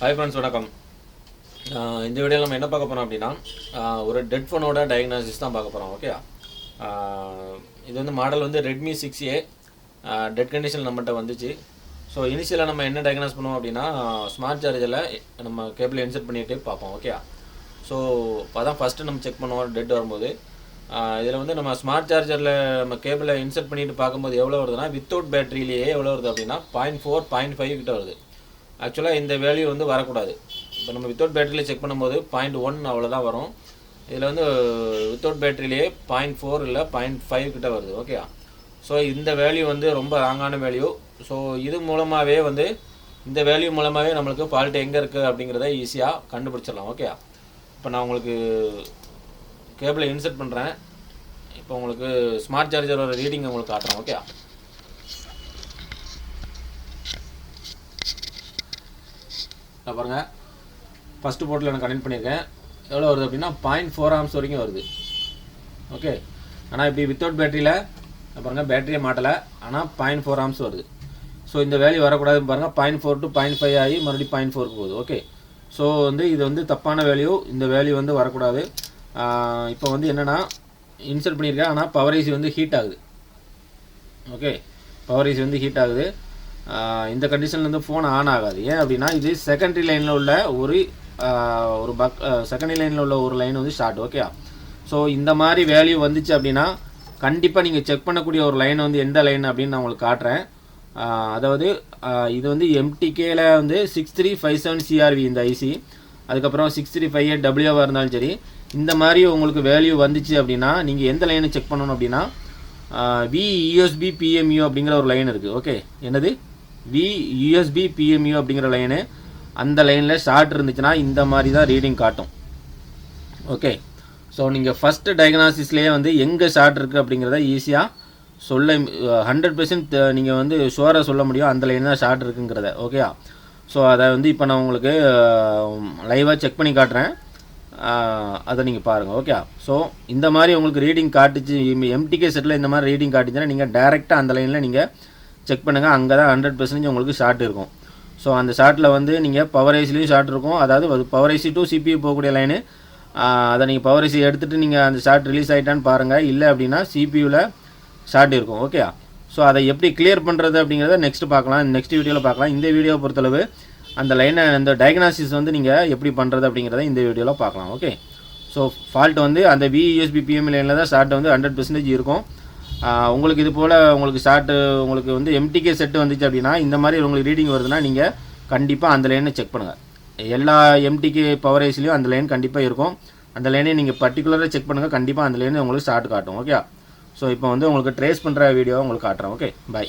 Hi friends, வணக்கம். இந்த வீடியோவில் நம்ம என்ன பார்க்க போகிறோம் அப்படின்னா, ஒரு டெட் ஃபோனோட டயக்னாசிஸ் தான் பார்க்க போகிறோம். ஓகே, இது வந்து மாடல் வந்து ரெட்மி 6A டெட் கண்டிஷன் நம்மகிட்ட வந்துச்சு. ஸோ இனிஷியலாக நம்ம என்ன டயக்னாஸ் பண்ணுவோம் அப்படின்னா, ஸ்மார்ட் சார்ஜரில் நம்ம கேபிளை இன்சர்ட் பண்ணிட்டு பார்ப்போம். ஓகே, ஸோ அதான் ஃபஸ்ட்டு நம்ம செக் பண்ணுவோம் டெட் வரும்போது. இதில் வந்து நம்ம ஸ்மார்ட் சார்ஜரில் நம்ம கேபிளை இன்சர்ட் பண்ணிட்டு பார்க்கும்போது எவ்வளோ வருதுன்னா, வித்தவுட் பேட்டரியிலேயே எவ்வளோ வருது அப்படின்னா 0.4 0.5 கிட்ட வருது. ஆக்சுவலாக இந்த வேல்யூ வந்து வரக்கூடாது. இப்போ நம்ம வித்தவுட் பேட்டரியில் செக் பண்ணும்போது 0.1 அவ்வளோதான் வரும். இதில் வந்து வித்தவுட் பேட்டரியிலேயே 0.4 இல்லை 0.5 கிட்ட வருது. ஓகே, ஸோ இந்த வேல்யூ வந்து ரொம்ப ராங்கான வேல்யூ. ஸோ இது மூலமாகவே வந்து இந்த வேல்யூ மூலமாகவே நம்மளுக்கு ஃபால்ட் எங்கே இருக்குது அப்படிங்கிறத ஈஸியாக கண்டுபிடிச்சிடலாம். ஓகே, இப்போ நான் உங்களுக்கு கேபிளை இன்சர்ட் பண்ணுறேன். இப்போ உங்களுக்கு ஸ்மார்ட் சார்ஜரோட ரீடிங் உங்களுக்கு காட்டுறேன். ஓகே, பாருங்கள், ஃபஸ்ட்டு போர்ட்டில் நான் கனெக்ட் பண்ணியிருக்கேன். எவ்வளோ வருது அப்படின்னா 0.4 ஆம்ஸ் வரைக்கும் வருது. ஓகே, ஆனால் இப்படி வித்தவுட் பேட்டரியில் பாருங்கள், பேட்டரியை மாட்டலை, ஆனால் 0.4 ஆம்ஸ் வருது. ஸோ இந்த வேல்யூ வரக்கூடாதுன்னு பாருங்கள், 0.4 to 0.5 ஆகி மறுபடியும் 0.4க்கு போகுது. ஓகே, ஸோ வந்து இது வந்து தப்பான வேல்யூ. இந்த வேல்யூ வந்து வரக்கூடாது. இப்போ வந்து என்னென்னா இன்சர்ட் பண்ணியிருக்கேன், ஆனால் பவர் ஐசி வந்து ஹீட் ஆகுது. ஓகே, பவர் ஐசி வந்து ஹீட் ஆகுது. இந்த கண்டிஷனில் வந்து ஃபோன் ஆன் ஆகாது. ஏன் அப்படின்னா இது செகண்டரி லைனில் உள்ள ஒரு செகண்டரி லைனில் உள்ள ஒரு லைன் வந்து ஷார்ட். ஓகே, ஸோ இந்த மாதிரி வேல்யூ வந்துச்சு அப்படின்னா கண்டிப்பாக நீங்கள் செக் பண்ணக்கூடிய ஒரு லைன் வந்து எந்த லைன் அப்படின்னு நான் உங்களுக்கு காட்டுறேன். அதாவது இது வந்து எம்டிகேல வந்து 6357 CRV இந்த ஐசி, அதுக்கப்புறம் 6358 WA இருந்தாலும் சரி, இந்த மாதிரி உங்களுக்கு வேல்யூ வந்துச்சு அப்படின்னா நீங்கள் எந்த லைனை செக் பண்ணணும் அப்படின்னா VUSB PMU அப்படிங்கிற ஒரு லைன் இருக்குது. ஓகே, என்னது VUSB PMU அப்படிங்கிற லைனு, அந்த லைனில் ஷார்ட் இருந்துச்சுன்னா இந்த மாதிரி தான் ரீடிங் காட்டும். ஓகே, ஸோ நீங்கள் ஃபஸ்ட்டு டயக்னாசிஸ்லேயே வந்து எங்கே ஷார்ட் இருக்குது அப்படிங்கிறத ஈஸியாக சொல்ல 100% நீங்கள் வந்து ஷுவராக சொல்ல முடியும் அந்த லைன் தான் ஷார்ட் இருக்குங்கிறத. ஓகே, ஸோ அதை வந்து இப்போ நான் உங்களுக்கு லைவாக செக் பண்ணி காட்டுறேன், அதை நீங்கள் பாருங்கள். ஓகே, ஸோ இந்த மாதிரி உங்களுக்கு ரீடிங் காட்டுச்சு, எம்டிகே செட்டில் இந்த மாதிரி ரீடிங் காட்டுச்சுன்னா நீங்கள் டேரெக்டாக அந்த லைனில் நீங்கள் செக் பண்ணுங்கள். அங்கே தான் 100% உங்களுக்கு ஷார்ட் இருக்கும். ஸோ அந்த ஷார்ட்டில் வந்து நீங்கள் பவர் ஐசிலையும் ஷார்ட் இருக்கும், அதாவது பவர் ஐசி டு CPU போகக்கூடிய லைனு. அதை நீங்கள் பவர் ஐசி எடுத்துகிட்டு நீங்கள் அந்த ஷார்ட் ரிலீஸ் ஆகிட்டான்னு பாருங்கள். இல்லை அப்படின்னா CPUவில் ஷார்ட் இருக்கும். ஓகே, ஸோ அதை எப்படி கிளியர் பண்ணுறது அப்படிங்கிறத நெக்ஸ்ட்டு பார்க்கலாம், நெக்ஸ்ட் வீடியோவில் பார்க்கலாம். இந்த வீடியோவை பொறுத்தளவு அந்த லைனை, அந்த டயக்னாசிஸ் வந்து நீங்கள் எப்படி பண்ணுறது அப்படிங்கிறத இந்த வீடியோவில் பார்க்கலாம். ஓகே, ஸோ ஃபால்ட் வந்து அந்த VUSB PMU லைனில் தான் ஷார்ட் வந்து 100% இருக்கும். உங்களுக்கு இது போல் உங்களுக்கு ஷார்ட்டு உங்களுக்கு வந்து எம்டிகே செட்டு வந்துச்சு அப்படின்னா இந்த மாதிரி உங்களுக்கு ரீடிங் வருதுன்னா நீங்கள் கண்டிப்பாக அந்த லைனை செக் பண்ணுங்கள். எல்லா எம்டிகே பவர் ஐஸ்லேயும் அந்த லைன் கண்டிப்பாக இருக்கும். அந்த லைனை நீங்கள் பர்டிகுலராக செக் பண்ணுங்கள், கண்டிப்பாக அந்த லைனை உங்களுக்கு ஷார்ட் காட்டும். ஓகே, ஸோ இப்போ வந்து உங்களுக்கு ட்ரேஸ் பண்ணுற வீடியோவை உங்களுக்கு காட்டுறேன். Okay, by.